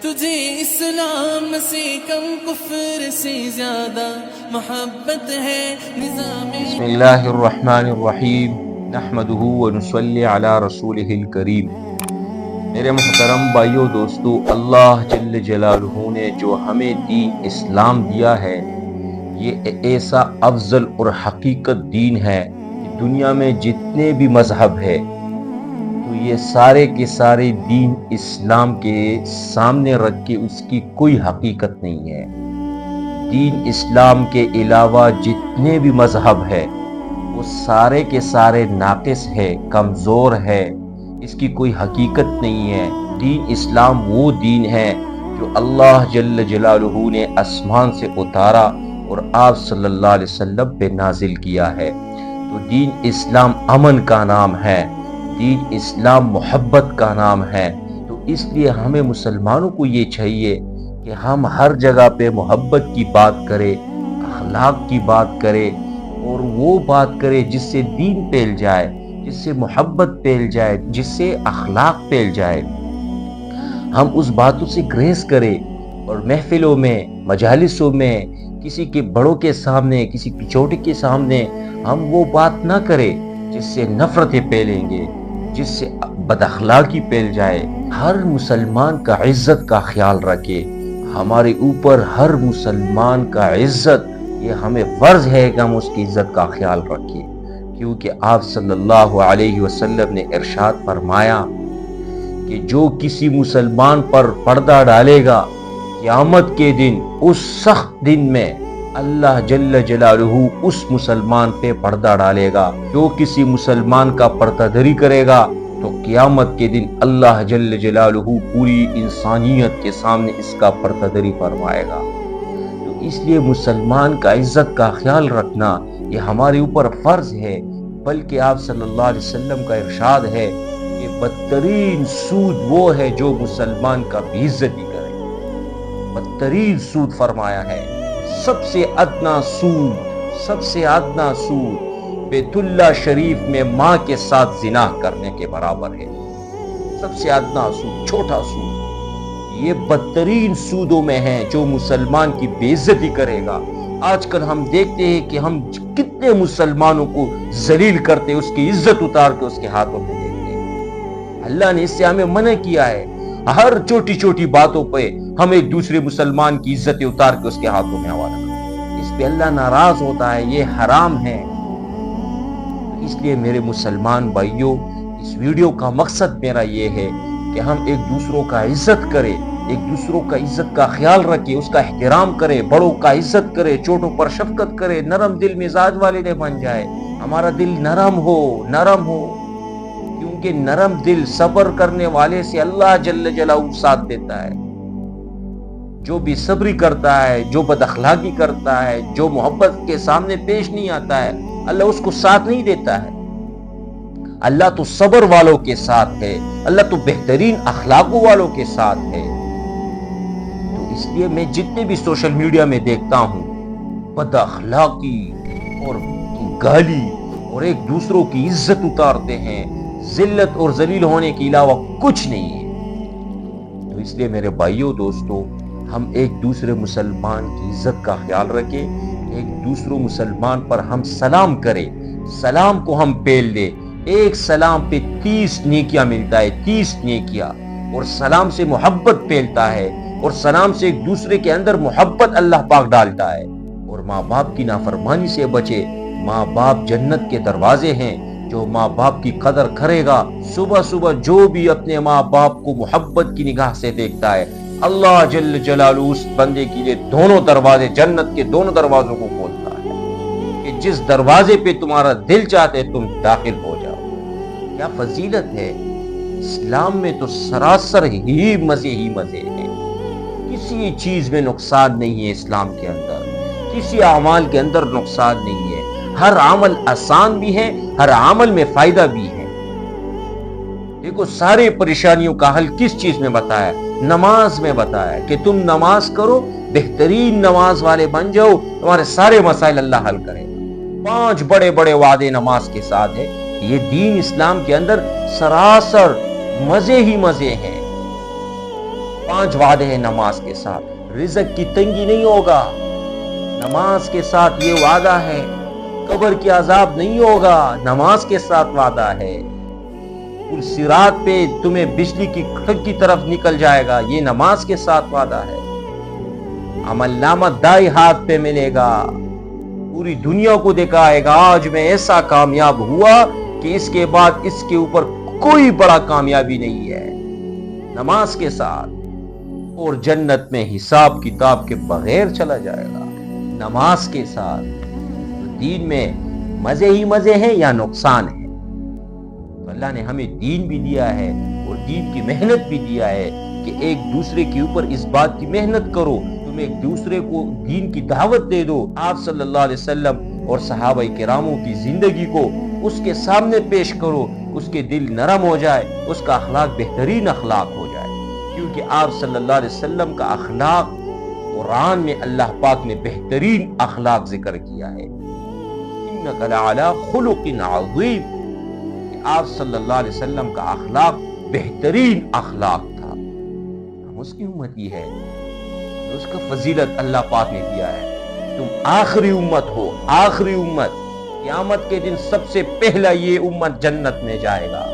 تجھے اسلام سے کم کفر سے زیادہ محبت ہے نظام بسم اللہ الرحمن الرحیم نحمدہ ونصلی علی رسولہ الکریم۔ میرے محترم بھائیو دوستو، اللہ جل جلالہ نے جو ہمیں دین اسلام دیا ہے، یہ ایسا افضل اور حقیقت دین ہے کہ دنیا میں جتنے بھی مذہب ہے تو یہ سارے کے سارے دین اسلام کے سامنے رکھ کے اس کی کوئی حقیقت نہیں ہے۔ دین اسلام کے علاوہ جتنے بھی مذہب ہے وہ سارے کے سارے ناقص ہے، کمزور ہے، اس کی کوئی حقیقت نہیں ہے۔ دین اسلام وہ دین ہے جو اللہ جل جلالہ نے آسمان سے اتارا اور آپ صلی اللہ علیہ وسلم پہ نازل کیا ہے۔ تو دین اسلام امن کا نام ہے، دین اسلام محبت کا نام ہے۔ تو اس لیے ہمیں مسلمانوں کو یہ چاہیے کہ ہم ہر جگہ پہ محبت کی بات کریں، اخلاق کی بات کریں، اور وہ بات کریں جس سے دین پھیل جائے، جس سے محبت پھیل جائے، جس سے اخلاق پھیل جائے۔ ہم اس باتوں سے گریز کریں اور محفلوں میں، مجالسوں میں، کسی کے بڑوں کے سامنے، کسی چھوٹے کے سامنے ہم وہ بات نہ کریں جس سے نفرتیں پھیلیں گے، جس سے بد اخلاقی پھیل جائے۔ ہر مسلمان کا عزت کا خیال رکھے، ہمارے اوپر ہر مسلمان کا عزت، یہ ہمیں فرض ہے کہ ہم اس کی عزت کا خیال رکھیں، کیونکہ آپ صلی اللہ علیہ وسلم نے ارشاد فرمایا کہ جو کسی مسلمان پر پردہ ڈالے گا، قیامت کے دن، اس سخت دن میں اللہ جل جلالہ اس مسلمان پہ پردہ ڈالے گا۔ جو کسی مسلمان کا پردہ دری کرے گا تو قیامت کے دن اللہ جل جلالہ پوری انسانیت کے سامنے اس کا پردہ دری فرمائے گا۔ تو اس لیے مسلمان کا عزت کا خیال رکھنا یہ ہمارے اوپر فرض ہے، بلکہ آپ صلی اللہ علیہ وسلم کا ارشاد ہے کہ بدترین سود وہ ہے جو مسلمان کا بے عزتی کرے۔ بدترین سود فرمایا ہے، سب سے ادنا سود بیت اللہ شریف میں ماں کے ساتھ زنا کرنے کے برابر ہے۔ سب سے ادنا سود، چھوٹا سود، یہ بدترین سودوں میں ہے جو مسلمان کی بے عزتی کرے گا۔ آج کل ہم دیکھتے ہیں کہ ہم کتنے مسلمانوں کو ذلیل کرتے، اس کی عزت اتار کے اس کے ہاتھوں میں دیتے ہیں۔ اللہ نے اس سے ہمیں منع کیا ہے، ہر چھوٹی چھوٹی باتوں پہ ہم ایک دوسرے مسلمان کی عزت اتار کے اس کے ہاتھوں میں حوالہ کرتے، اس پہ اللہ ناراض ہوتا ہے، یہ حرام ہے۔ اس لیے میرے مسلمان بھائیوں، اس ویڈیو کا مقصد میرا یہ ہے کہ ہم ایک دوسروں کا عزت کریں، ایک دوسروں کا عزت کا خیال رکھیں، اس کا احترام کریں، بڑوں کا عزت کریں، چھوٹوں پر شفقت کریں، نرم دل مزاج والے نہ بن جائے، ہمارا دل نرم ہو، کیونکہ نرم دل صبر کرنے والے سے اللہ جل جلالہ ساتھ دیتا ہے۔ جو بھی صبری کرتا ہے، جو بد اخلاقی کرتا ہے، جو محبت کے سامنے پیش نہیں آتا ہے، اللہ اس کو ساتھ نہیں دیتا ہے۔ اللہ تو صبر والوں کے ساتھ ہے، اللہ تو بہترین اخلاقوں والوں کے ساتھ ہے۔ تو اس لیے میں جتنے بھی سوشل میڈیا میں دیکھتا ہوں، بد اخلاقی اور گالی اور ایک دوسروں کی عزت اتارتے ہیں، ذلت اور ذلیل ہونے کے علاوہ کچھ نہیں ہے۔ تو اس لیے میرے بھائیوں دوستو، ہم ایک دوسرے مسلمان کی عزت کا خیال رکھیں، ایک دوسرے مسلمان پر ہم سلام کریں، سلام کو ہم پھیل دیں۔ ایک سلام پہ 30 نیکیاں ملتا ہے، 30 نیکیاں، اور سلام سے محبت پھیلتا ہے، اور سلام سے ایک دوسرے کے اندر محبت اللہ پاک ڈالتا ہے۔ اور ماں باپ کی نافرمانی سے بچے، ماں باپ جنت کے دروازے ہیں، جو ماں باپ کی قدر کرے گا، صبح صبح جو بھی اپنے ماں باپ کو محبت کی نگاہ سے دیکھتا ہے، اللہ جل جلالہ اس بندے کے لیے دونوں دروازے، جنت کے دونوں دروازوں کو کھولتا ہے کہ جس دروازے پہ تمہارا دل چاہتے تم داخل ہو جاؤ۔ کیا فضیلت ہے! اسلام میں تو سراسر ہی مزے ہیں، کسی چیز میں نقصان نہیں ہے، اسلام کے اندر کسی عمل کے اندر نقصان نہیں ہے، ہر عمل آسان بھی ہے، ہر عمل میں فائدہ بھی ہے۔ دیکھو، سارے پریشانیوں کا حل کس چیز میں بتایا؟ نماز میں بتایا کہ تم نماز کرو، بہترین نماز والے بن جاؤ، تمہارے سارے مسائل اللہ حل کرے گا۔ 5 بڑے بڑے وعدے نماز کے ساتھ ہے۔ یہ دین اسلام کے اندر سراسر مزے ہی مزے ہیں۔ 5 وعدے ہیں نماز کے ساتھ، رزق کی تنگی نہیں ہوگا، نماز کے ساتھ یہ وعدہ ہے، قبر کی عذاب نہیں ہوگا، نماز کے ساتھ وعدہ ہے، پل صراط پہ تمہیں بجلی کی کڑک کی طرف نکل جائے گا، یہ نماز کے ساتھ وعدہ ہے، عمل نامہ دائیں ہاتھ پہ ملے گا، پوری دنیا کو دکھائے گا آج میں ایسا کامیاب ہوا کہ اس کے بعد اس کے اوپر کوئی بڑا کامیابی نہیں ہے، نماز کے ساتھ، اور جنت میں حساب کتاب کے بغیر چلا جائے گا نماز کے ساتھ۔ دین میں مزے ہی مزے ہیں یا نقصان ہے؟ تو اللہ نے ہمیں دین بھی دیا ہے اور دین کی محنت بھی دیا ہے کہ ایک دوسرے کے اوپر اس بات کی محنت کرو، تم ایک دوسرے کو دین کی دعوت دے دو، آپ صلی اللہ علیہ وسلم اور صحابہ کراموں کی زندگی کو اس کے سامنے پیش کرو، اس کے دل نرم ہو جائے، اس کا اخلاق بہترین اخلاق ہو جائے، کیونکہ آپ صلی اللہ علیہ وسلم کا اخلاق قرآن میں اللہ پاک نے بہترین اخلاق ذکر کیا ہے، انک لعلی خلق عظیم، کہ آپ صلی اللہ علیہ وسلم کا اخلاق بہترین اخلاق تھا، ہم اس کی امتی ہے، اس کا فضیلت اللہ پاک نے دیا ہے، تم آخری امت ہو، آخری امت، قیامت کے دن سب سے پہلا یہ امت جنت میں جائے گا۔